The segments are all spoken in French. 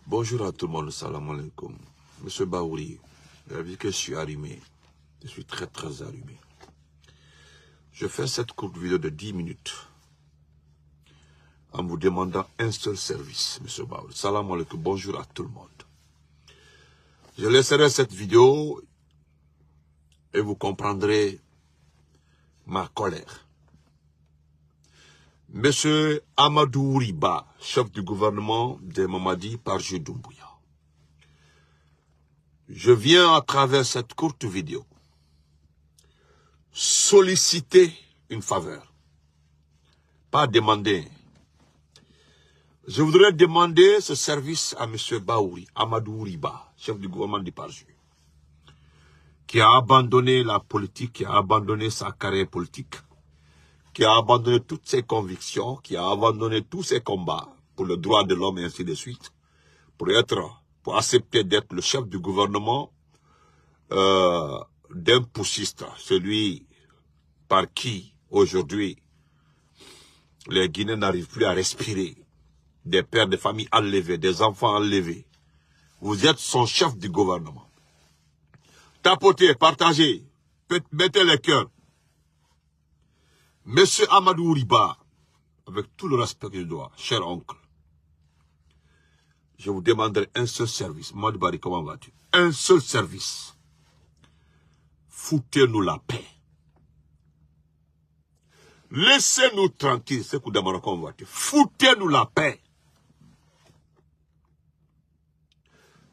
Bonjour à tout le monde, salam alaikum. Monsieur Baouri, vous avez vu que je suis allumé. Je suis très allumé. Je fais cette courte vidéo de 10 minutes en vous demandant un seul service, Monsieur Baouri. Salam alaikum, bonjour à tout le monde. Je laisserai cette vidéo et vous comprendrez ma colère. Monsieur Amadou Riba, chef du gouvernement de Mamadi Parjou Doumbouya. Je viens à travers cette courte vidéo solliciter une faveur, pas demander. Je voudrais demander ce service à monsieur Baouri, Amadou Riba, chef du gouvernement de Parjou, qui a abandonné la politique, qui a abandonné sa carrière politique, qui a abandonné toutes ses convictions, qui a abandonné tous ses combats pour le droit de l'homme et ainsi de suite, pour accepter d'être le chef du gouvernement d'un poussiste, celui par qui aujourd'hui les Guinéens n'arrivent plus à respirer, des pères de famille enlevés, des enfants enlevés. Vous êtes son chef du gouvernement. Tapotez, partagez, mettez les cœurs. Monsieur Amadou Riba, avec tout le respect que je dois, cher oncle, je vous demanderai un seul service. Mamadou Bari, comment vas-tu? Un seul service. Foutez-nous la paix. Laissez-nous tranquilles, c'est que d'abord comment vas-tu? Foutez-nous la paix.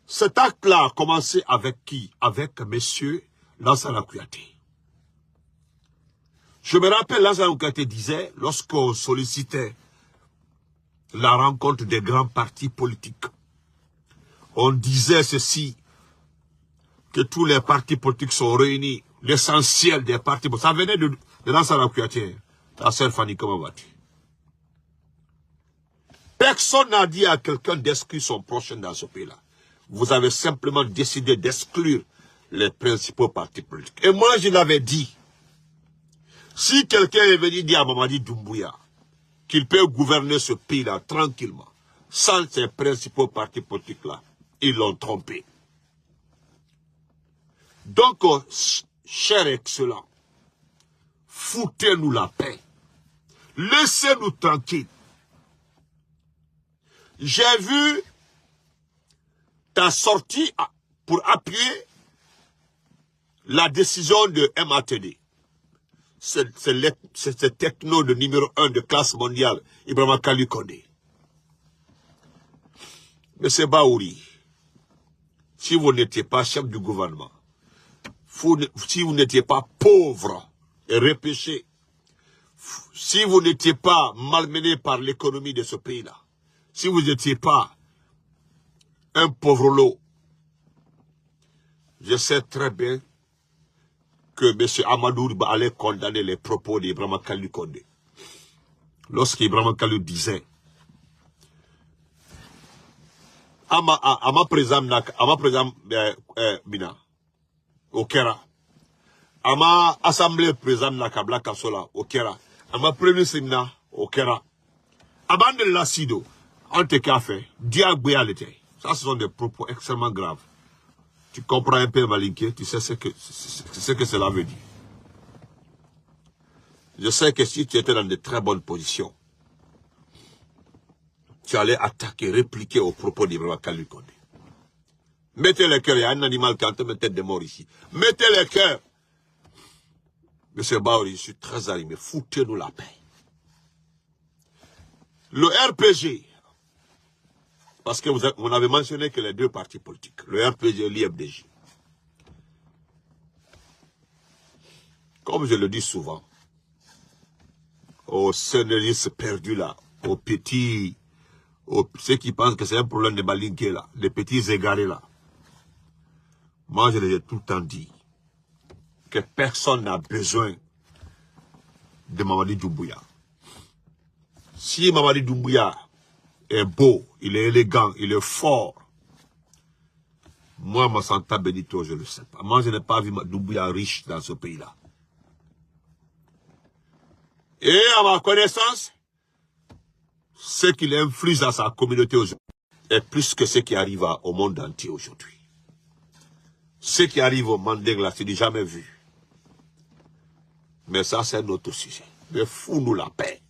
Cet acte-là a commencé avec qui? Avec monsieur Lansana Kouyaté. Je me rappelle, Lansana Kouyaté disait, lorsqu'on sollicitait la rencontre des grands partis politiques, on disait ceci, que tous les partis politiques sont réunis, l'essentiel des partis politiques. Ça venait de Lansana Kouyaté. Ta sœur Fanny, comment vas-tu? Personne n'a dit à quelqu'un d'exclure son prochain dans ce pays-là. Vous avez simplement décidé d'exclure les principaux partis politiques. Et moi, je l'avais dit. Si quelqu'un est venu dire à Mamadi Doumbouya qu'il peut gouverner ce pays-là tranquillement, sans ces principaux partis politiques-là, ils l'ont trompé. Donc, cher excellent, foutez-nous la paix. Laissez-nous tranquilles. J'ai vu ta sortie pour appuyer la décision de MATD. C'est ce techno de numéro 1 de classe mondiale, Ibrahima Kali Condé. Monsieur Baouri, si vous n'étiez pas chef du gouvernement, si vous n'étiez pas pauvre et repêché, si vous n'étiez pas malmené par l'économie de ce pays-là, si vous n'étiez pas un pauvre lot, je sais très bien que M. Amadou Riba allait condamner les propos d'Ibrahima Kali Condé. Lorsqu'Ibrahima Kali disait Ama président Bina, au Kera, Ama assemblée président Nakabla Kasola, au Kera, Ama premier séminaire, au Kera, Abandonne l'acido, Ante Café, Diagouéalité. Ça, ce sont des propos extrêmement graves. Tu comprends un peu Malinké, tu sais ce que cela veut dire. Je sais que si tu étais dans de très bonnes positions, tu allais attaquer, répliquer aux propos d'Ibrahima Kali Condé. Mettez les cœurs, il y a un animal qui est en train de mettre des morts ici. Mettez les cœurs. Monsieur Baouri, je suis très animé, foutez-nous la paix. Le RPG, parce que vous avez mentionné que les deux partis politiques, le RPG et l'IFDJ. Comme je le dis souvent, aux scénaristes perdus là, aux petits, ceux qui pensent que c'est un problème de Balinké là, les petits égarés là. Moi, je les ai tout le temps dit que personne n'a besoin de Mamadi Doumbouya. Si Mamadi Doumbouya est beau, il est élégant, il est fort. Moi, Massanta Benito, je ne le sais pas. Moi, je n'ai pas vu Doumbouya riche dans ce pays-là. Et à ma connaissance, ce qu'il inflige à sa communauté aujourd'hui est plus que ce qui arrive au monde entier aujourd'hui. Ce qui arrive au Mandela, c'est du jamais vu. Mais ça, c'est un autre sujet. Mais fous-nous la paix.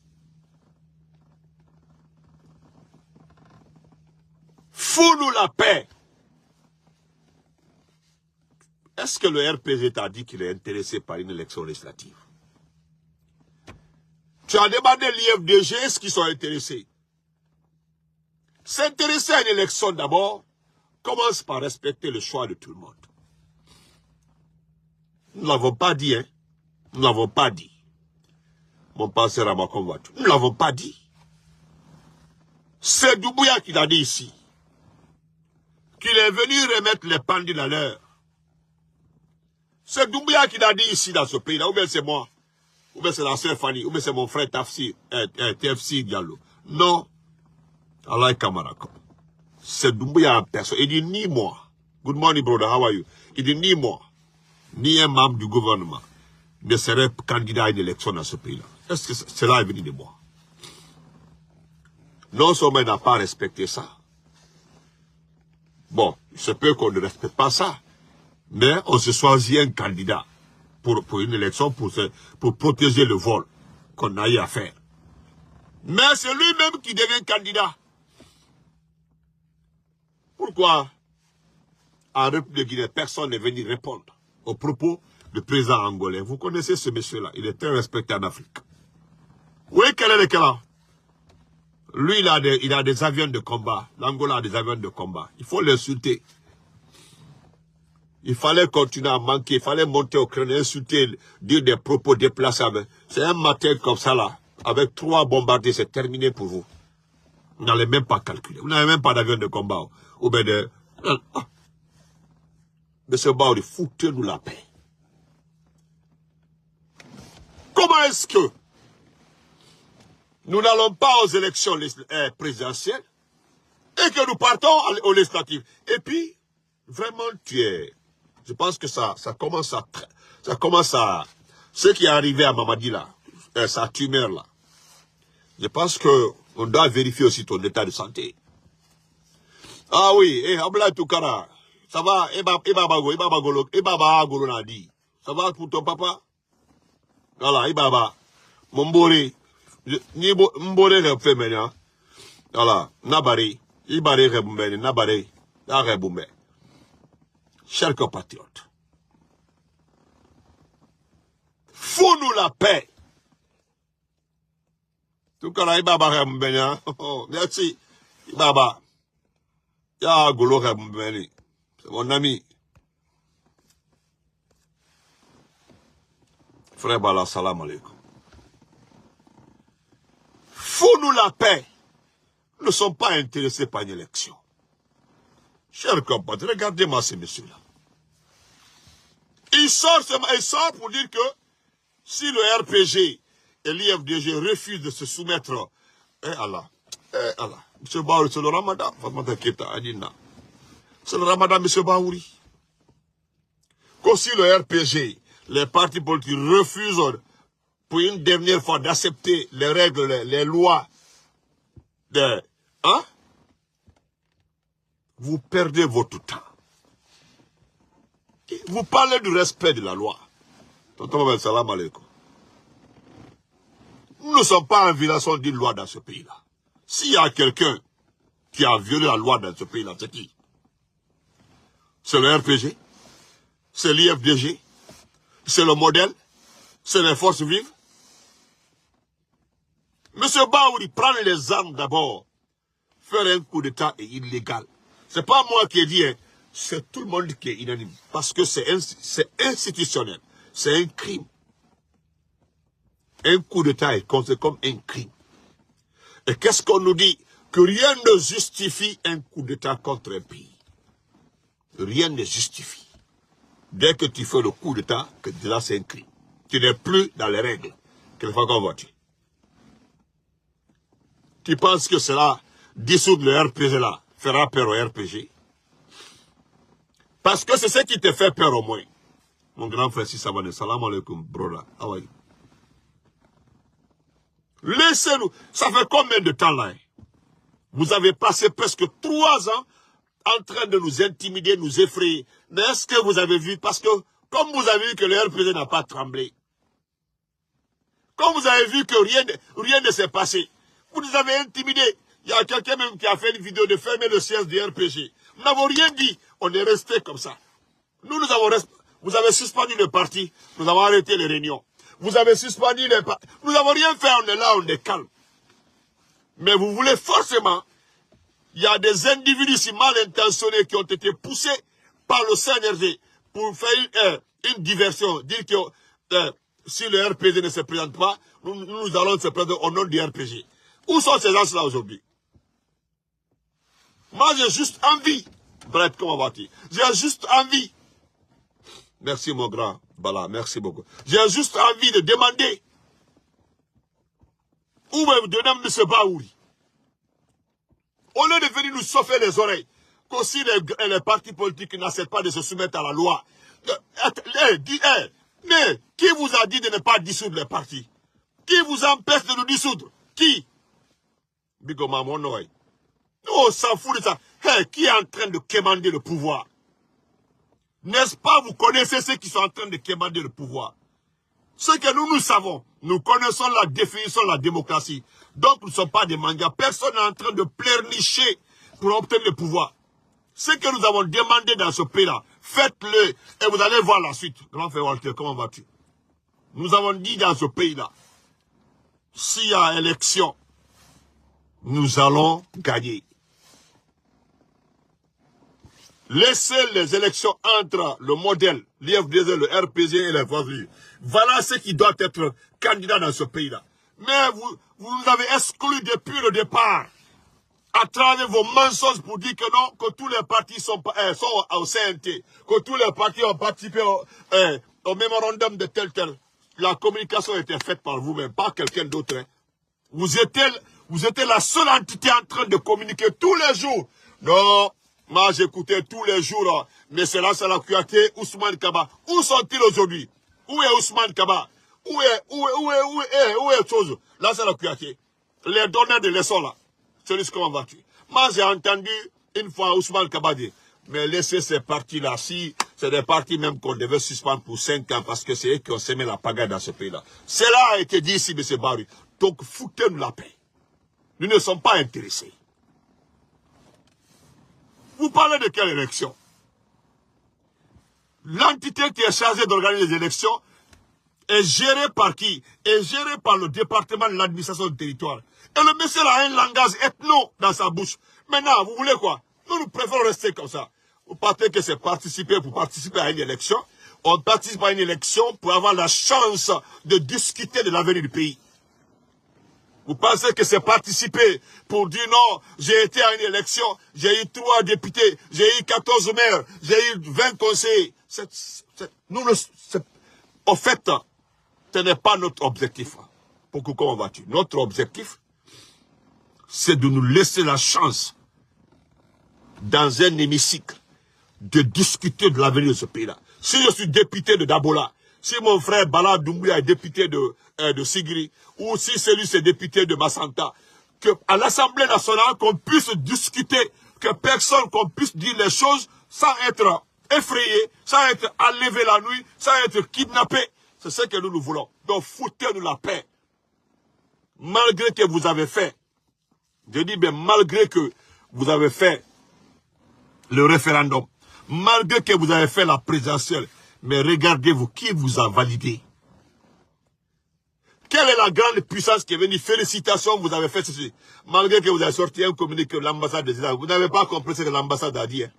Fous-nous la paix. Est-ce que le RPG t'a dit qu'il est intéressé par une élection législative? Tu as demandé l'IFDG, est-ce qu'ils sont intéressés? S'intéresser à une élection d'abord commence par respecter le choix de tout le monde. Nous ne l'avons pas dit, hein. Nous ne l'avons pas dit. Mon penseur à ma convoiture. Nous ne l'avons pas dit. C'est Doumbouya qui l'a dit ici. Qu'il est venu remettre les pendules à l'heure. C'est Doumbouya qui l'a dit ici dans ce pays-là. Ou bien c'est moi. Ou bien c'est la sœur Fanny. Ou bien c'est mon frère TFC Diallo. Non. Allah Kamarako. C'est Doumbouya en personne. Il dit ni moi. Good morning, brother. How are you? Il dit ni moi, ni un membre du gouvernement ne serait candidat à une élection dans ce pays-là. Est-ce que cela est venu de moi? Non seulement il n'a pas respecté ça. Bon, il se peut qu'on ne respecte pas ça. Mais on se choisit un candidat pour une élection, pour protéger le vol qu'on a eu à faire. Mais c'est lui-même qui devient candidat. Pourquoi en République Guinée, personne n'est venu répondre aux propos du président angolais? Vous connaissez ce monsieur-là, il est très respecté en Afrique. Oui, quel est le cas? Lui, il a des avions de combat. L'Angola a des avions de combat. Il faut l'insulter. Il fallait continuer à manquer, il fallait monter au crâne, insulter, dire des propos déplacés. C'est un matin comme ça là, avec 3 bombardiers, c'est terminé pour vous. Vous n'allez même pas calculer. Vous n'avez même pas d'avion de combat. Ou bien de... Monsieur Baouri, foutez-nous la paix. Comment est-ce que nous n'allons pas aux élections présidentielles et que nous partons aux législatives? Et puis, vraiment, je pense que ça commence à... Ce qui est arrivé à Mamadi là, sa tumeur là, je pense qu'on doit vérifier aussi ton état de santé. Ah oui, Abla Toukara, ça va, ça va pour ton papa? Voilà, Ibaba, Mbori, Mbori Refemenia, voilà, Nabari, Ibari Rebumbeni, Nabari, Arebumbe. Chers compatriotes, fous-nous la paix. Toukara, Ibaba Rebumbenia, merci, Ibaba. Ya Golo Rebumbeni, c'est mon ami. Frère Bala, salam alaikum. Fous-nous la paix. Nous ne sommes pas intéressés par une élection. Chers compatriotes, regardez-moi ces messieurs-là. Ils sortent pour dire que si le RPG et l'IFDG refusent de se soumettre, Allah, M. Baouri, c'est le Ramadan, c'est le Ramadan, M. Baouri. Que si le RPG, les partis politiques refusent pour une dernière fois d'accepter les règles, les lois vous perdez votre temps. Vous parlez du respect de la loi. Salam alaikum. Nous ne sommes pas en violation d'une loi dans ce pays-là. S'il y a quelqu'un qui a violé la loi dans ce pays-là, c'est qui? C'est le RPG? C'est l'IFDG? C'est le modèle? C'est les forces vives? Monsieur Baouri, prendre les armes d'abord. Faire un coup d'État est illégal. C'est pas moi qui ai dit, hein. C'est tout le monde qui est unanime. Parce que c'est institutionnel. C'est un crime. Un coup d'État est considéré comme un crime. Et qu'est-ce qu'on nous dit? Que rien ne justifie un coup d'État contre un pays. Rien ne justifie. Dès que tu fais le coup d'État, que là c'est un crime. Tu n'es plus dans les règles. Quelle fois qu'on voit-tu? Tu penses que cela, dissoudre le RPG là, fera peur au RPG? Parce que c'est ce qui te fait peur au moins. Mon grand frère, si ça va, salam alaikum, brother. How are you? Laissez-nous. Ça fait combien de temps là? Vous avez passé presque 3 ans en train de nous intimider, nous effrayer. Mais est-ce que vous avez vu, parce que comme vous avez vu que le RPG n'a pas tremblé, comme vous avez vu que rien ne s'est passé, vous nous avez intimidés. Il y a quelqu'un même qui a fait une vidéo de fermer le siège du RPG. Nous n'avons rien dit, on est resté comme ça. Nous avons resté. Vous avez suspendu le parti, nous avons arrêté les réunions. Vous avez suspendu les partis. Nous n'avons rien fait, on est là, on est calme. Mais vous voulez forcément, il y a des individus si mal intentionnés qui ont été poussés par le CNRD pour faire une diversion, dire que si le RPG ne se présente pas, nous allons se présenter au nom du RPG. Où sont ces gens-là aujourd'hui? Moi, j'ai juste envie. Brett, comment vas-tu? J'ai juste envie. Merci, mon grand Bala, merci beaucoup. J'ai juste envie de demander où est de nom de ce Baouri. Au lieu de venir nous chauffer les oreilles, qu'aussi les partis politiques n'acceptent pas de se soumettre à la loi. Mais qui vous a dit de ne pas dissoudre les partis? Qui vous empêche de nous dissoudre? Qui? Bigoma Monoï. Nous, on s'en fout de ça. Hey, qui est en train de quémander le pouvoir? N'est-ce pas, vous connaissez ceux qui sont en train de quémander le pouvoir? Ce que nous savons, nous connaissons la définition de la démocratie. Donc, nous ne sommes pas des mangas. Personne n'est en train de pleurnicher pour obtenir le pouvoir. Ce que nous avons demandé dans ce pays-là, faites-le et vous allez voir la suite. Grand frère Walter, comment vas-tu? Nous avons dit dans ce pays-là, s'il y a élection, nous allons gagner. Laissez les élections entre le modèle, l'IFDZ, le RPG et les voisins. Voilà ce qui doit être candidat dans ce pays-là. Mais vous nous avez exclus depuis le départ, à travers vos mensonges pour dire que non, que tous les partis sont au CNT, que tous les partis ont participé au mémorandum de tel. La communication était faite par vous-même, pas quelqu'un d'autre. Hein. Vous étiez la seule entité en train de communiquer tous les jours. Non. Moi, j'écoutais tous les jours, mais c'est là, Kouyaté, Ousmane Kaba. Où sont-ils aujourd'hui? Où est Ousmane Kaba? Où est chose? Là, c'est la Kouyaté. Les donneurs de leçons, là. C'est comment vas-tu? Moi, j'ai entendu une fois Ousmane Kaba dire, mais laissez ces partis-là, si c'est des partis même qu'on devait suspendre pour 5 ans, parce que c'est eux qui ont semé la pagaille dans ce pays-là. Cela a été dit ici, M. Barry. Donc, foutez-nous la paix. Nous ne sommes pas intéressés. Vous parlez de quelle élection? L'entité qui est chargée d'organiser les élections est gérée par qui? Est gérée par le département de l'administration du territoire. Et le monsieur a un langage ethno dans sa bouche. Maintenant, vous voulez quoi? Nous préférons rester comme ça. Vous partez que c'est participer pour participer à une élection. On participe à une élection pour avoir la chance de discuter de l'avenir du pays. Vous pensez que c'est participer pour dire non, j'ai été à une élection, j'ai eu 3 députés, j'ai eu 14 maires, j'ai eu 20 conseillers. En fait, ce n'est pas notre objectif. Pourquoi, comment vas-tu? Notre objectif, c'est de nous laisser la chance, dans un hémicycle, de discuter de l'avenir de ce pays-là. Si je suis député de Dabola, si mon frère Bala Doumbouya est député de Sigri, ou si celui c'est député de Massanta, qu'à l'Assemblée nationale, qu'on puisse discuter, que personne qu'on puisse dire les choses sans être effrayé, sans être enlevé la nuit, sans être kidnappé. C'est ce que nous voulons. Donc foutez-nous la paix. Malgré que vous avez fait, je dis bien malgré que vous avez fait le référendum, malgré que vous avez fait la présidentielle, mais regardez-vous, qui vous a validé? Quelle est la grande puissance qui est venue? Félicitations, vous avez fait ceci. Malgré que vous avez sorti un communiqué de l'ambassade des États-Unis, vous n'avez pas compris ce que l'ambassade a dit. Hein.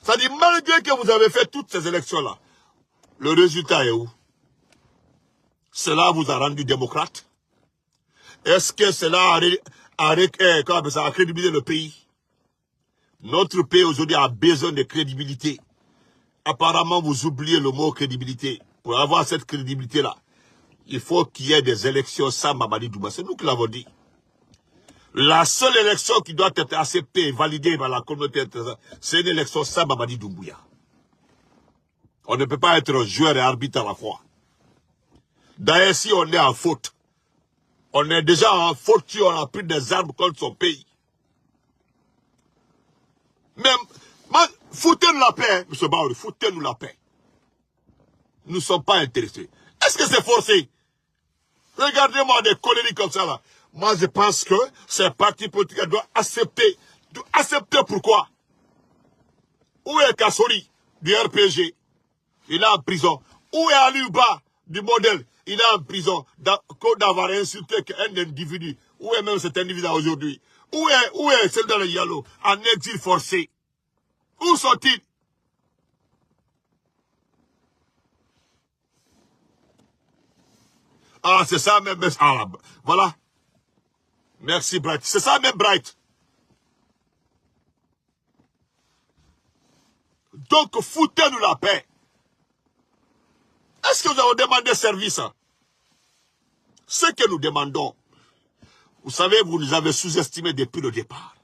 Ça dit, malgré que vous avez fait toutes ces élections-là, le résultat est où? Cela vous a rendu démocrate? Est-ce que cela a crédibilisé le pays? Notre pays aujourd'hui a besoin de crédibilité. Apparemment, vous oubliez le mot crédibilité. Pour avoir cette crédibilité-là, il faut qu'il y ait des élections sans Mamadi Doumbouya. C'est nous qui l'avons dit. La seule élection qui doit être acceptée et validée par la communauté internationale, c'est une élection sans Mamadi Doumbouya. On ne peut pas être joueur et arbitre à la fois. D'ailleurs, si on est en faute, on est déjà en faute si on a pris des armes contre son pays. Même, foutez-nous la paix, M. Baouri, foutez-nous la paix. Nous ne sommes pas intéressés. Est-ce que c'est forcé? Regardez-moi des conneries comme ça là. Moi je pense que ces partis politiques doivent accepter. Accepter pourquoi? Où est Kassori du RPG? Il est en prison. Où est Aliouba du modèle? Il est en prison d'avoir insulté un individu. Où est même cet individu aujourd'hui? Où est Seldan Yalo en exil forcé? Où sont-ils? Ah, c'est ça même. Ah, voilà. Merci, Bright. C'est ça même, Bright. Donc, foutez-nous la paix. Est-ce que nous avons demandé service? Ce que nous demandons, vous savez, vous nous avez sous-estimé depuis le départ.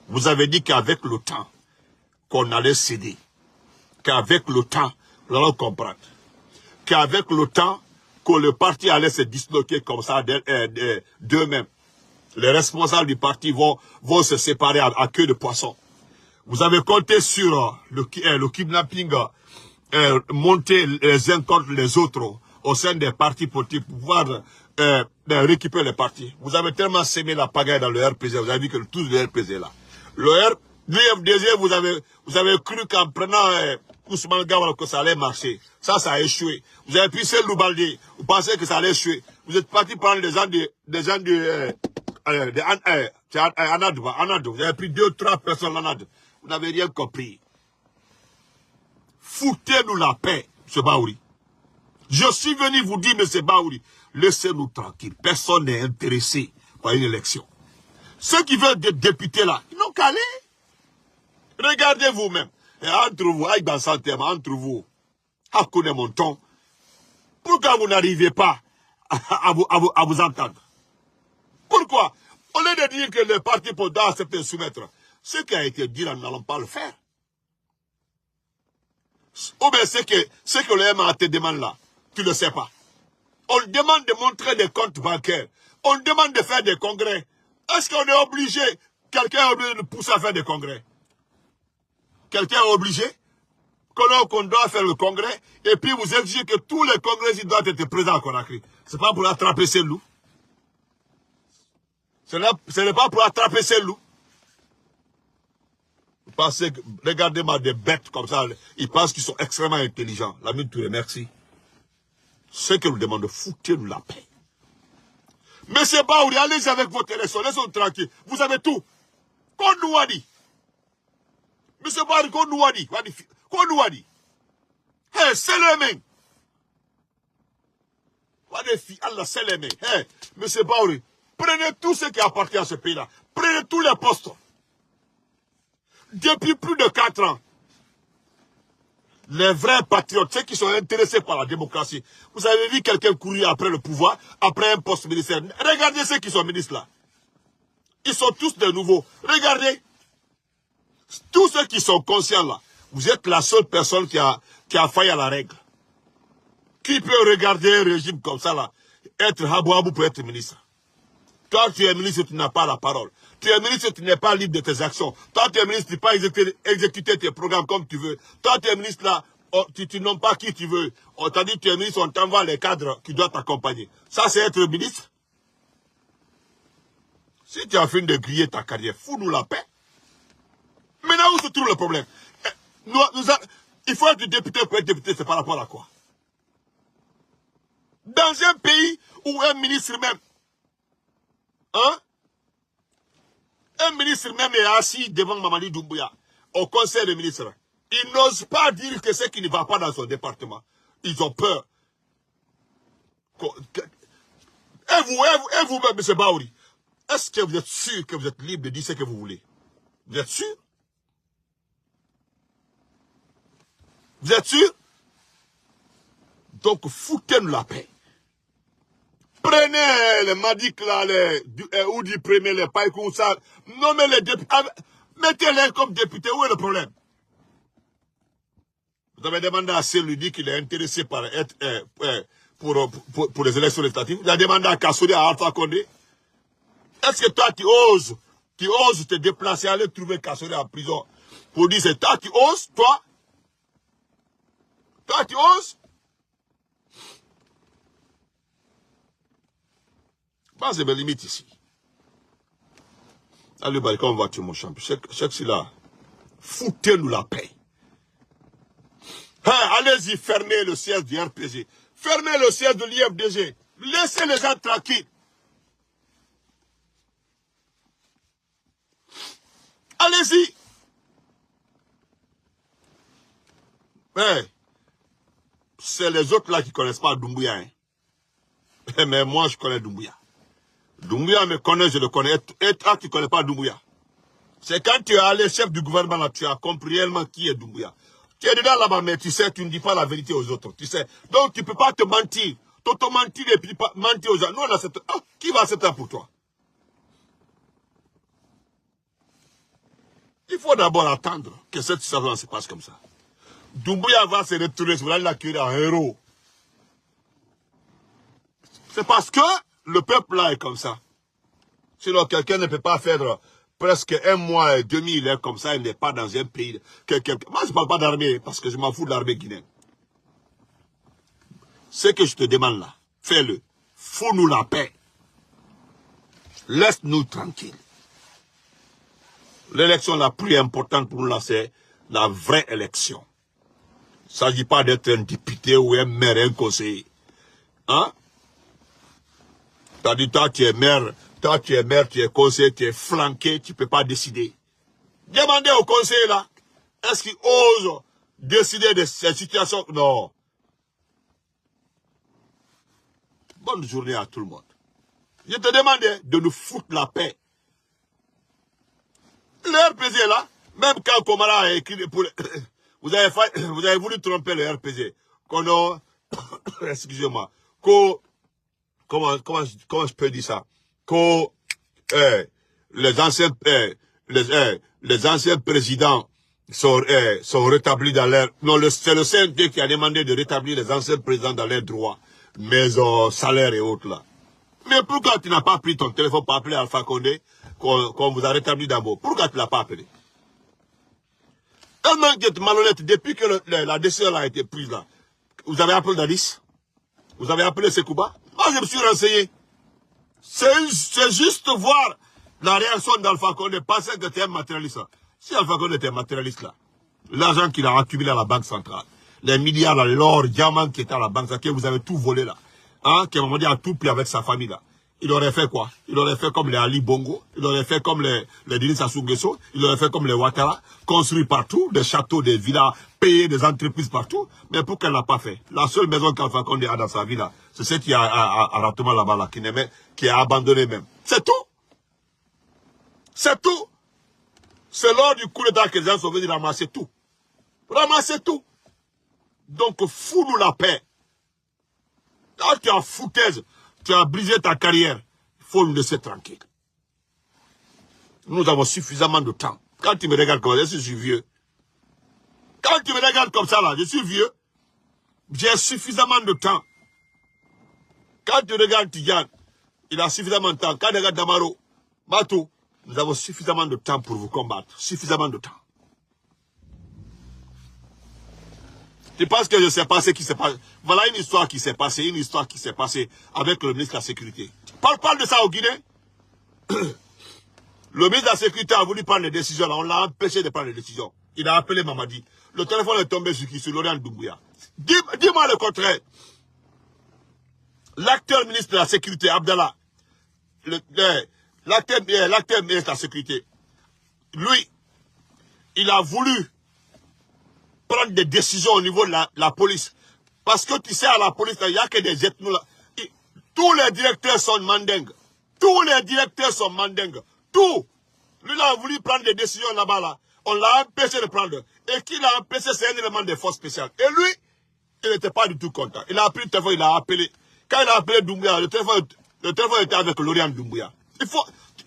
Vous avez dit qu'avec le temps, qu'on allait céder. Qu'avec le temps, nous allons comprendre. Qu'avec le temps, que le parti allait se disloquer comme ça d'eux-mêmes. Les responsables du parti vont se séparer à queue de poisson. Vous avez compté sur le kidnapping, monter les uns contre les autres au sein des partis politiques pour pouvoir récupérer les partis. Vous avez tellement sémé la pagaille dans le RPZ, vous avez vu que tout le RPZ est là. Le FDG, vous avez cru qu'en prenant Ousmane Gawara que ça allait marcher. Ça a échoué. Vous avez pris Selou Baldé, vous pensez que ça allait échouer. Vous êtes parti prendre des gens Anad, vous avez pris 2 ou 3 personnes Anad. Vous n'avez rien compris. Foutez-nous la paix, M. Baouri. Je suis venu vous dire, M. Baouri, laissez-nous tranquilles. Personne n'est intéressé par une élection. Ceux qui veulent être députés là, ils n'ont qu'à aller. Regardez vous-même. Et entre vous, avec dans entre vous, à connaître mon ton, pourquoi vous n'arrivez pas à vous entendre? Pourquoi? Au lieu de dire que les partis doivent accepter de soumettre, ce qui a été dit là, nous n'allons pas le faire. Ou bien ce que le MA te demande là, tu ne le sais pas. On demande de montrer des comptes bancaires. On demande de faire des congrès. Est-ce qu'on est obligé, quelqu'un est obligé de nous pousser à faire des congrès? Quelqu'un est obligé qu'on doit faire le congrès et puis vous exigez que tous les congrès doivent être présents à Conakry. Ce n'est pas pour attraper ces loups. Ce n'est pas pour attraper ces loups. Vous pensez que, regardez-moi des bêtes comme ça, ils pensent qu'ils sont extrêmement intelligents. L'ami Touré, merci. Ce que nous demandons, foutez-nous la paix. Monsieur Baouri, allez avec votre élection, laissez-nous tranquille. Vous avez tout. Qu'on nous a dit. Monsieur Baouri, qu'on nous a dit. Qu'on nous a dit. Hey, c'est les mains. Allah, c'est les mains. Hey, monsieur Baouri, prenez tout ce qui appartient à ce pays-là. Prenez tous les postes. Depuis plus de 4 ans, les vrais patriotes, ceux qui sont intéressés par la démocratie, vous avez vu quelqu'un courir après le pouvoir, après un poste ministère. Regardez ceux qui sont ministres là. Ils sont tous de nouveaux. Regardez. Tous ceux qui sont conscients là, vous êtes la seule personne qui a failli à la règle. Qui peut regarder un régime comme ça là, être habou-habou pour être ministre? Toi, tu es ministre, tu n'as pas la parole. Tu es ministre, tu n'es pas libre de tes actions. Toi, tu es ministre, tu ne peux pas exécuter tes programmes comme tu veux. Toi, tu es ministre là, tu nommes pas qui tu veux. On t'a dit tu es ministre, on t'envoie les cadres qui doivent t'accompagner. Ça, c'est être ministre. Si tu as fini de griller ta carrière, fous-nous la paix. Maintenant, où se trouve le problème? Il faut être député pour être député, c'est par rapport à quoi? Dans un pays où un ministre même, un ministre même est assis devant Mamadi Doumbouya, au conseil des ministres. Il n'ose pas dire que ce qui ne va pas dans son département. Ils ont peur. Et vous-même, M. Baouri, est-ce que vous êtes sûr que vous êtes libre de dire ce que vous voulez? Vous êtes sûr? Vous êtes sûr? Donc, foutez-nous la paix. Prenez les Madik là, ou du premier, les Païkou, ça, nommez les députés, mettez-les comme députés, où est le problème? Vous avez demandé à celui dit qu'il est intéressé par être, pour les élections législatives. Vous avez demandé à Kassoudi, à Alpha Condé. Est-ce que toi tu oses qui oses te déplacer, aller trouver Kassonné en prison, pour dire c'est toi qui oses, toi? Toi tu oses? Bah, c'est mes limites ici. Allez, bah, quand on va tuer mon champion, c'est là. Foutez-nous la paix. Hein, allez-y, fermez le siège du RPG. Fermez le siège de l'IFDG. Laissez les gens tranquilles. Allez-y. Mais, c'est les autres là qui ne connaissent pas Doumbouya. Hein. Mais moi, je connais Doumbouya. Doumbouya me connaît, je le connais. Et toi, tu ne connais pas Doumbouya. C'est quand tu es allé chef du gouvernement là, tu as compris réellement qui est Doumbouya. Tu es dedans là-bas, mais tu sais, tu ne dis pas la vérité aux autres. Tu sais. Donc, tu ne peux pas te mentir. T'auto-mentir et puis mentir aux gens. Nous, on accepte. Ah, qui va accepter pour toi? Il faut d'abord attendre que cette situation se passe comme ça. Doumbouya va se retourner, vous allez l'accueillir en héros. C'est parce que le peuple là est comme ça. Sinon, quelqu'un ne peut pas faire presque un mois et demi, il est comme ça, il n'est pas dans un pays. Moi, je ne parle pas d'armée, parce que je m'en fous de l'armée guinéenne. Ce que je te demande là, fais-le. Fous-nous la paix. Laisse-nous tranquilles. L'élection la plus importante pour nous là, c'est la vraie élection. Il ne s'agit pas d'être un député ou un maire, un conseiller. Hein? T'as dit, toi tu es maire, tu es conseiller, tu es flanqué, tu ne peux pas décider. Demandez au conseiller là, est-ce qu'il ose décider de cette situation? Non. Bonne journée à tout le monde. Je te demandais de nous foutre la paix. Le RPG là, même quand Komara a écrit pour vous avez voulu tromper le RPG. Excusez-moi. Comment je peux dire ça? Les anciens présidents sont rétablis dans l'air. Non, c'est le CNT qui a demandé de rétablir les anciens présidents dans leurs droits, maison, salaire et autres là. Mais pourquoi tu n'as pas pris ton téléphone pour appeler Alpha Condé qu'on vous a rétabli d'abord? Pourquoi tu ne l'as pas appelé? Tellement que tu es malhonnête, depuis que la décision a été prise là, vous avez appelé Dadis? Vous avez appelé Sekouba? Moi, je me suis renseigné. C'est juste voir la réaction d'Alpha Condé, penser que tu es un matérialiste. Si Alpha Condé était un matérialiste là, l'argent qu'il a accumulé à la Banque centrale, les milliards, l'or, diamants qui étaient à la Banque centrale, que vous avez tout volé là, hein, qui a tout pris avec sa famille là, il aurait fait quoi? Il aurait fait comme les Ali Bongo, il aurait fait comme les Denis Sassou Nguesso, il aurait fait comme les Ouattara, construit partout, des châteaux, des villas, payer des entreprises partout. Mais pourquoi elle n'a pas fait? La seule maison qu'Alpha Condé a dans sa vie là, c'est celle qui est à Ratoma là-bas là, qui est abandonnée même. C'est tout. C'est tout. C'est lors du coup d'état que les gens sont venus ramasser tout. Ramasser tout. Donc, fous-nous la paix. Quand tu as foutaise, tu as brisé ta carrière, il faut nous laisser tranquille. Nous avons suffisamment de temps. Quand tu me regardes comme ça, je suis vieux. Quand tu me regardes comme ça, là, je suis vieux. J'ai suffisamment de temps. Quand tu regardes Tidiane, il a suffisamment de temps. Quand tu regardes Damaro, Matou, nous avons suffisamment de temps pour vous combattre. Suffisamment de temps. Tu penses que je ne sais pas ce qui s'est passé? Voilà une histoire qui s'est passée, avec le ministre de la Sécurité. Parle de ça au Guinée. Le ministre de la Sécurité a voulu prendre les décisions, là. On l'a empêché de prendre les décisions. Il a appelé Mamadi. Le téléphone est tombé sur qui? Sur Laurent Doumbouya. Dis-moi le contraire. L'acteur ministre de la Sécurité, Abdallah, l'acteur ministre de la Sécurité, lui, il a voulu prendre des décisions au niveau de la police. Parce que tu sais, à la police, il n'y a que des ethnos là. Tous les directeurs sont mandingues. Tous les directeurs sont mandingues. Tout. Lui, il a voulu prendre des décisions là-bas, là. On l'a empêché de prendre. Et qui l'a empêché, c'est un élément des forces spéciales. Et lui, il n'était pas du tout content. Il a pris le téléphone, il a appelé. Quand il a appelé Doumbouya, le téléphone était avec Laurent Doumbouya.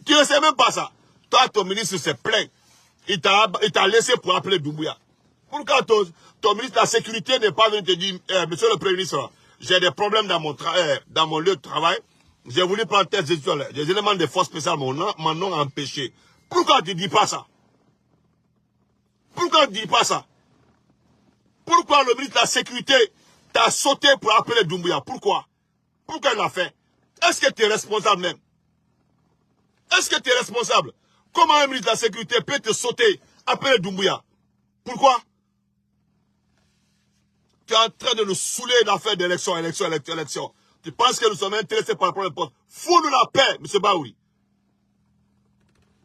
Tu ne sais même pas ça. Toi, ton ministre s'est plaint. Il t'a laissé pour appeler Doumbouya. Pourquoi ton ministre de la Sécurité n'est pas venu te dire, monsieur le Premier ministre, j'ai des problèmes dans mon lieu de travail. J'ai voulu prendre des éléments de force spéciale, m'en ont empêché. Pourquoi tu ne dis pas ça? Pourquoi tu ne dis pas ça? Pourquoi le ministre de la Sécurité t'a sauté pour appeler Doumbouya? Pourquoi? Pourquoi il l'a fait? Est-ce que tu es responsable même? Est-ce que tu es responsable? Comment un ministre de la Sécurité peut te sauter, appeler Doumbouya? Pourquoi? Tu es en train de nous saouler l'affaire d'élection, élection. Tu penses que nous sommes intéressés par le problème de poste? Fous-nous la paix, M. Baouri.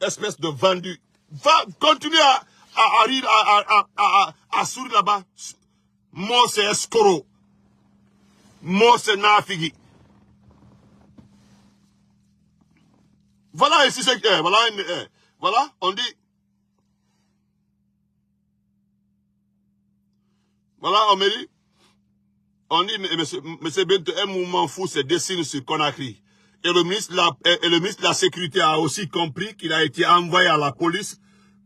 Espèce de vendu. Va, continue à rire, à sourire là-bas. Moi, c'est escroc. Moi, c'est nafigi. Voilà ici, voilà, on dit. Voilà, on dit, monsieur Bento, un mouvement fou se dessine sur Conakry. Et le ministre de la Sécurité a aussi compris qu'il a été envoyé à la police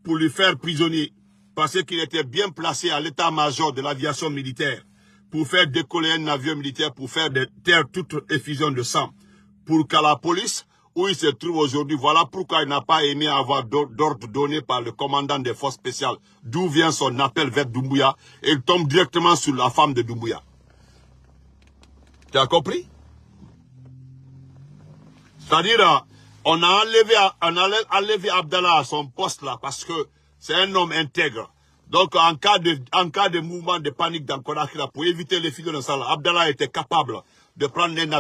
pour lui faire prisonnier. Parce qu'il était bien placé à l'état-major de l'aviation militaire pour faire décoller un avion militaire, pour faire taire toute effusion de sang. Pour qu'à la police, où il se trouve aujourd'hui, voilà pourquoi il n'a pas aimé avoir d'ordre donné par le commandant des forces spéciales. D'où vient son appel vers Doumbouya, et il tombe directement sur la femme de Doumbouya. Tu as compris? C'est-à-dire, on a enlevé Abdallah à son poste là, parce que c'est un homme intègre. Donc, en cas de mouvement de panique dans Conakry, pour éviter les figures de ça, Abdallah était capable de prendre un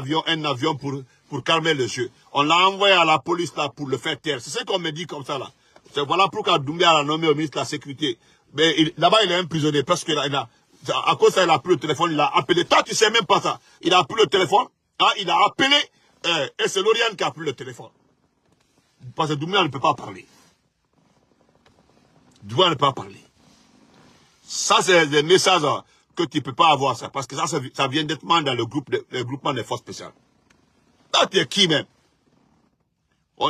avion pour calmer le jeu. On l'a envoyé à la police là pour le faire taire. C'est ce qu'on me dit comme ça là. Voilà pourquoi Doumbouya l'a nommé au ministre de la Sécurité. Mais là-bas, il est emprisonné parce que à cause de ça, il a pris le téléphone, il a appelé. Toi, tu sais même pas ça. Il a pris le téléphone, hein, il a appelé, et c'est Lauriane qui a pris le téléphone. Parce que Doumbouya ne peut pas parler. Doumbouya ne peut pas parler. Ça, c'est des messages que tu ne peux pas avoir, ça. Parce que ça vient d'être dans le groupement des forces spéciales. Là, tu es qui même?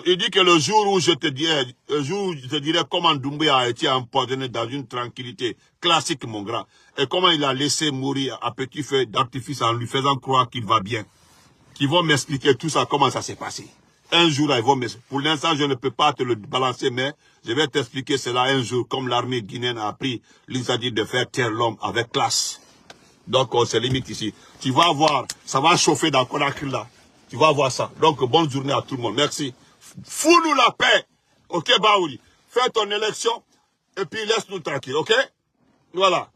Il dit que le jour où je te dirais comment Doumbouya a été empoisonné dans une tranquillité classique, mon grand, et comment il a laissé mourir à petit feu d'artifice en lui faisant croire qu'il va bien. Qu'ils vont m'expliquer tout ça, comment ça s'est passé. Un jour, là, ils vont m'expliquer. Pour l'instant, je ne peux pas te le balancer, mais je vais t'expliquer cela un jour, comme l'armée guinéenne a pris l'initiative de faire taire l'homme avec classe. Donc, on se limite ici. Tu vas voir, ça va chauffer dans Conakry, là. Tu vas voir ça. Donc, bonne journée à tout le monde. Merci. Fous-nous la paix. Ok, Baouri. Fais ton élection, et puis laisse-nous tranquille, ok? Voilà.